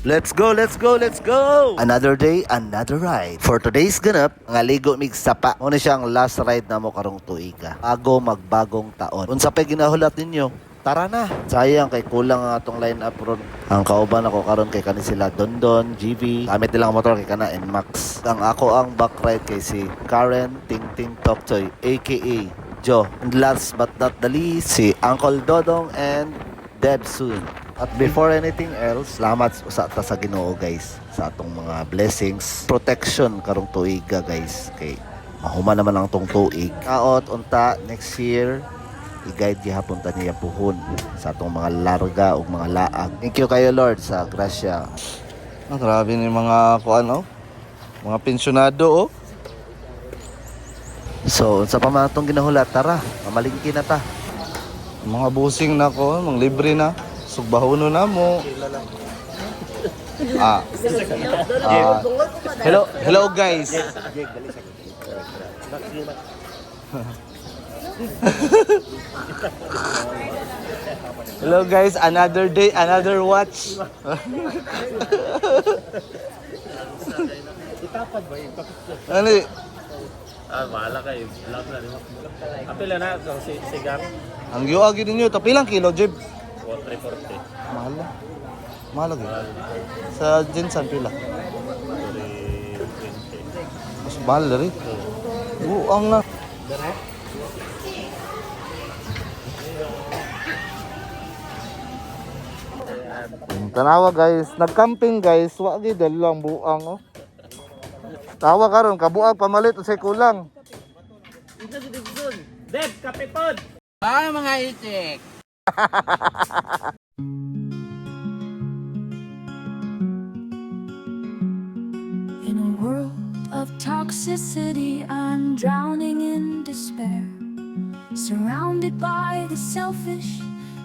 Let's go, let's go, let's go! Another day, another ride. For today's ganap, nga ligo mig sapa. Muna siyang last ride na mo karong tuiga. Bago magbagong taon. Unsa pa ginahulat ninyo? Tara na. Sayang kay kulang ang atong line up ron. Ang kauban ako karon kay kani sila Dondon, GV. Gamit nilang motor kay kana Nmax. Ang ako ang back ride kay si Karen Ting Ting Toktoy aka Joe. And last but not the least, si Uncle Dodong and Deb soon. At before anything else, salamat sa Ginoo guys sa atong mga blessings, protection karong tuiga guys. Kay mahuma naman ang tong tuig. Kaot unta next year i-guide gihapon ta niya puhon sa atong mga larga ug mga laag. Thank you kayo Lord sa grasya. Grabe ni mga kuan mga pensyonado So unsa pa man atong ginahulat, tara, mamalingki na ta. Mga busing na ko, mga libre na. Sugbahono na mo. Hello guys. Hello guys, another day, another watch. Ano? Bahala kayo. Vlog na rin. Apila na ang sigang. Ang giwagi ninyo, tapilang kilo, Jeb? 340. Mahal na. Mahal lagi. Sa Jinsan pila. 320. Mas mahal na rin. Buang na. Tanawa guys, nagcamping guys, wagi dalang buang Tawa karon kabuang pamalit usay kulang. Deb, kape pod! Mga itik. In a world of toxicity, I'm drowning in despair. Surrounded by the selfish,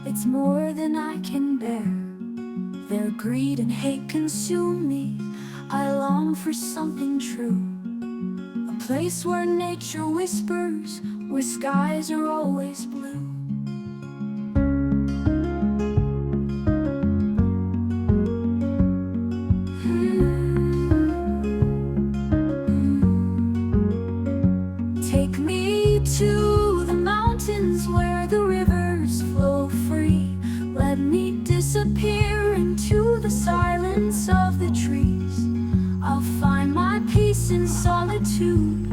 it's more than I can bear. Their greed and hate consume me. I long for something true. A place where nature whispers, where skies are always blue. Take me to the mountains where the rivers flow free. Let me disappear into the silence of the trees. I'll find my peace in solitude,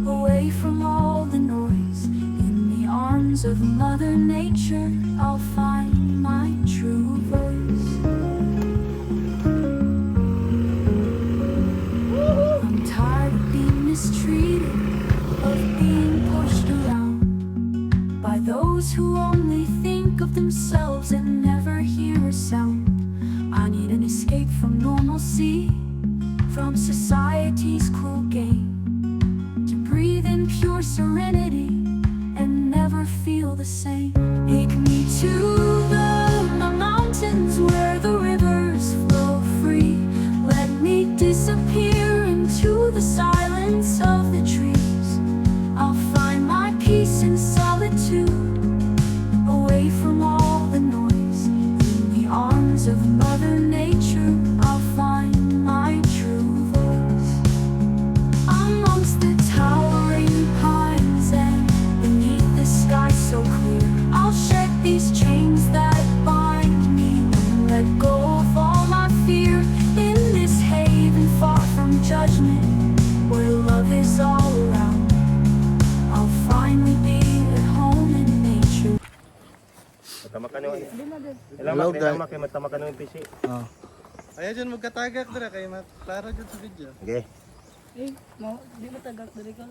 away from all the noise. In the arms of Mother Nature, I'll find my true voice. I'm tired of being mistreated, of being pushed around by those who only think of themselves and never hear a sound. I need an escape from normalcy, from society's cruel game, to breathe in pure serenity and never feel the same. Take me to the mountains where the rivers flow free. Let me disappear into the silence of the trees. I'll find my peace in solitude, away from all the noise. In the arms of Mother Nature, I'll find my true voice. Amongst the towering pines and beneath the sky so clear, I'll shed these chains that bind me and let go of all my fear. In this haven far from judgment, where love is all around, I'll finally be at home in nature. Matamakan yung... Hello, guys. Matamakan yung PC. Ayaw dyan magkatagak dira kay para dyan sa video. Okay. Di matagak dari ka.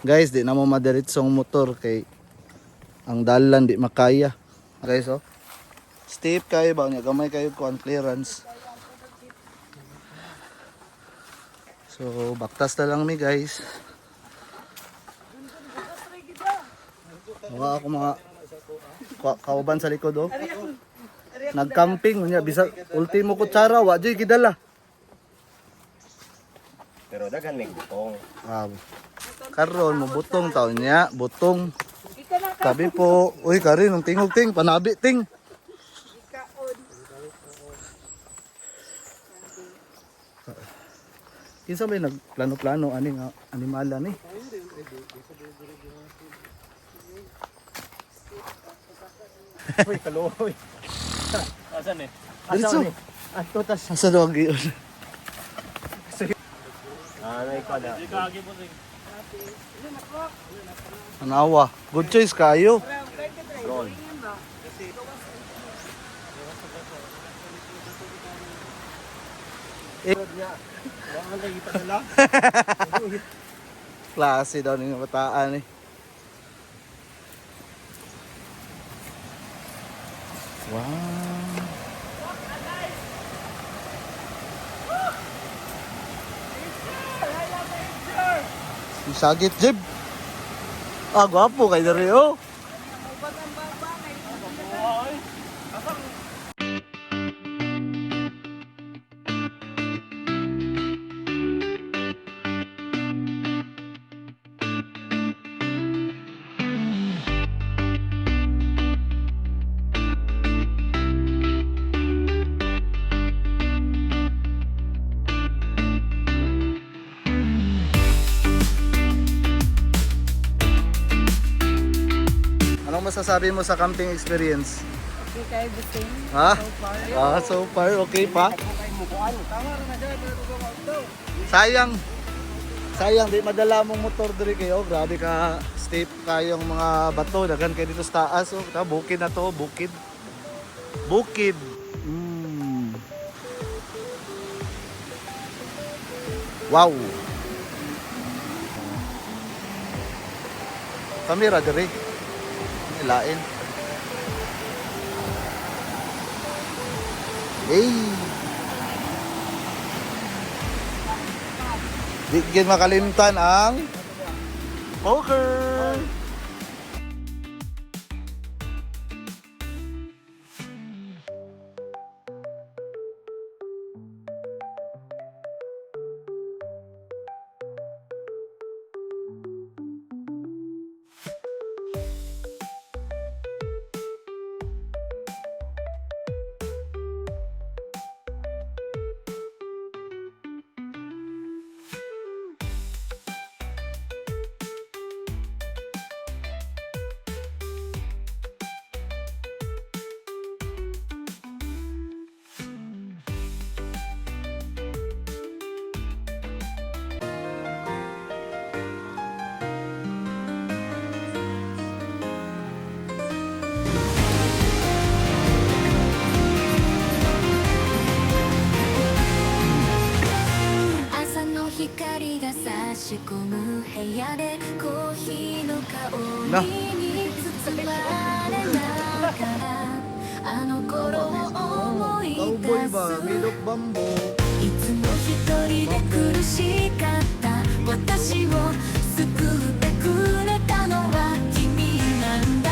Guys, di na mo madiritsong motor kay ang dalan di makaya. Guys, steep kayo ba niya, gamay kayo kuan clearance. So, baktas na lang mi guys. Mga ako mga kauban sa likod Nagcamping niya bisa ultimo kutsara wa jay gidala. Pero daghan may butong. Karon mo butong taon niya, butong. Sabi po, uy Karin, ang tingog ting, panabi ting. Kinsa may nagplano-plano ani nga animala ni? Uy, kaluoy. Asan eh? Diretso. Ato tas. Asa daw ang giyon? Nay ko na. Ikagi mo ring. Anawa. Good choice kayo. Roll. Klase daw ng bataan eh. Wow. Si Sagit Jib. Ah, gwapo kay dere oh. Anong masasabi mo sa camping experience? Okay, kayo the same. Ha? So far. So far okay pa. Sayang. Sayang di madala mong motor diri kayo. Grabe ka steep kayong mga bato. Daghan kay dito sa taas oh. Ta bukid na to, bukid. Bukid. Wow. Kamera diri. Ilain. Hey. Di gid makalimtan ang poker. Asa no hikari ga sashikomu heya de kohi no Na. kaori ni tsutsumare nakara ano koro o omoi Cowboy ba? dasu Milok bambo. いつも一人で苦しかった私を救ってくれたのは君なんだ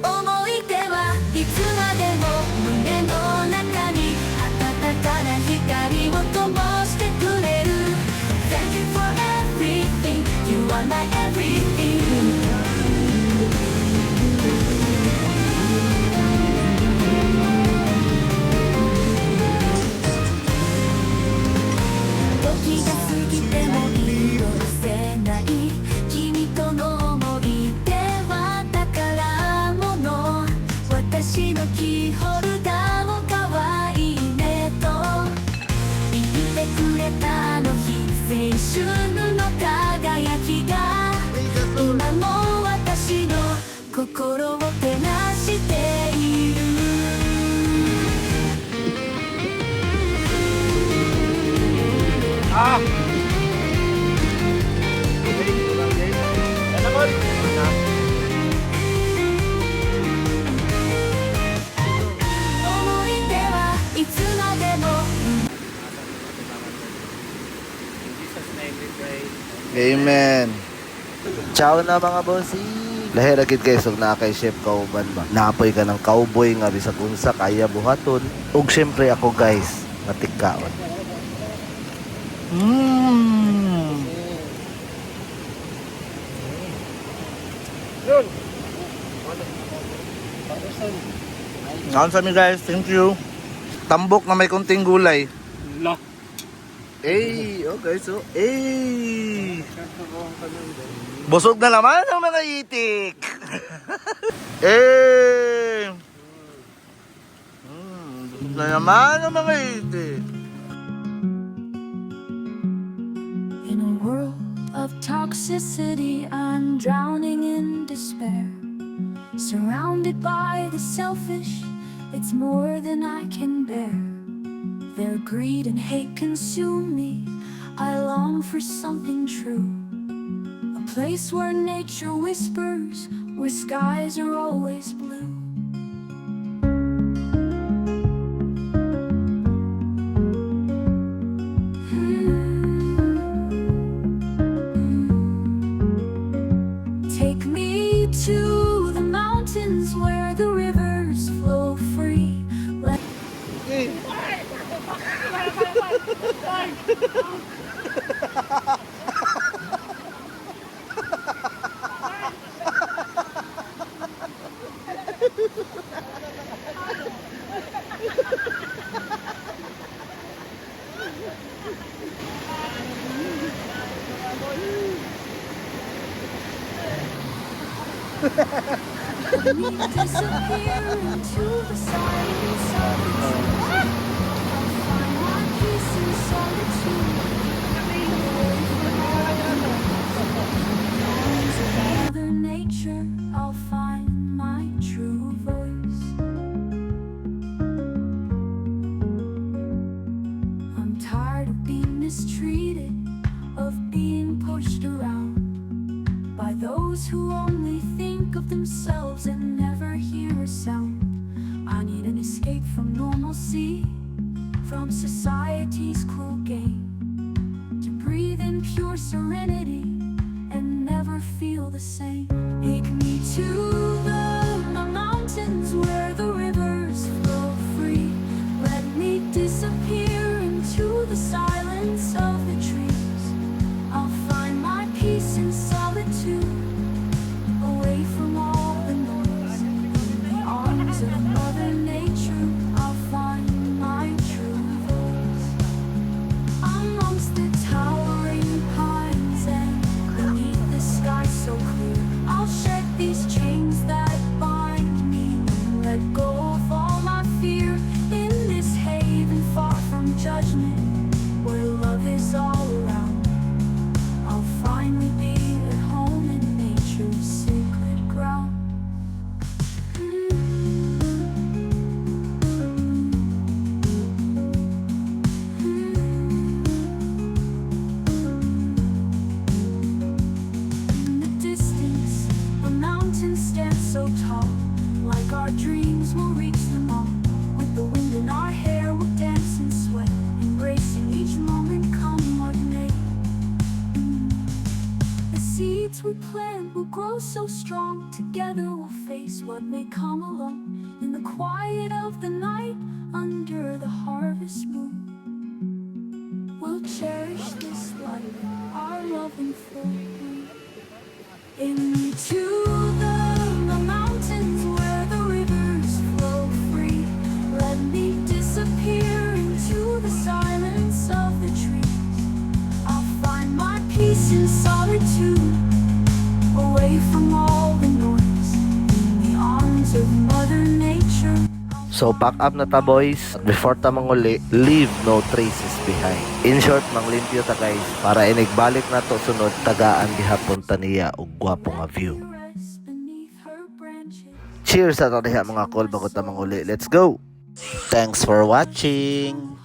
思い出はいつまでも胸の中に温かな光を灯してくれる Thank you for everything You are my everything時が過ぎても色褪せない君との思い出は宝物私のキーホルダーも可愛いねと言ってくれたあの日青春の輝きが今も私の心を照らしている思い出はいつまでも Jesus name we pray. Amen. Ciao na mga bossy. Lahira gid guys ug naa kay chef kauban ba. Naapoy ka ng cowboy nga bisag unsa kaya buhaton. Ug syempre ako guys, matigkaon. Ngayon sa mi guys, thank you. Tambok na may kunting gulay. La. Okay, so busog na naman ang mga itik. Busog na naman ang mga itik. In a world of toxicity, I'm drowning in despair. Surrounded by the selfish, it's more than I can bear. Their greed and hate consume me. I long for something true. A place where nature whispers, where skies are always blue. Take me to the mountains where the rivers flow free. Let me disappear into the silence of the sea. I'll find my peace in solitude. Away from all the noise of Mother Nature, I'll find my true voice. I'm tired of being mistreated, of being pushed around by those who only think of themselves and never hear a sound. I need an escape from normalcy, from society's cruel game, to breathe in pure serenity and never feel the same. Take me to the mountains where the rivers flow free. Let me disappear into the silence of the trees. I'll find my peace in solitude, away from all the noise. In the arms of Mother Nature, I'll find my true voice. Amongst the towering pines and beneath the sky so clear, I'll shed these chains that bind me and let go of all my fear. In this haven far from judgment, where love is all around, I'll finally be at home in nature's sacred ground. In the distance, the mountains stand so tall, like our dreams will reach them all. With the wind in our hair, we'll dance and sweat, embracing each moment come what may. The seeds we plant will grow so strong. Together we'll face what may come along. In the quiet of the night, under the harvest moon, we'll cherish this life, our love and full bloom. Into the mountains where the rivers flow free. Let me disappear into the silence of the trees. I'll find my peace in solitude, away from all the noise. In the arms of Mother Nature. So pack up na ta boys. At before ta manguli, leave no traces behind. In short, manglimpyo ta guys para inigbalik na to sunod tagaan gihapon ta niya og gwapo nga view. Rest beneath her branches. Cheers sa to diha mga kol bago ta manguli. Let's go. Thanks for watching.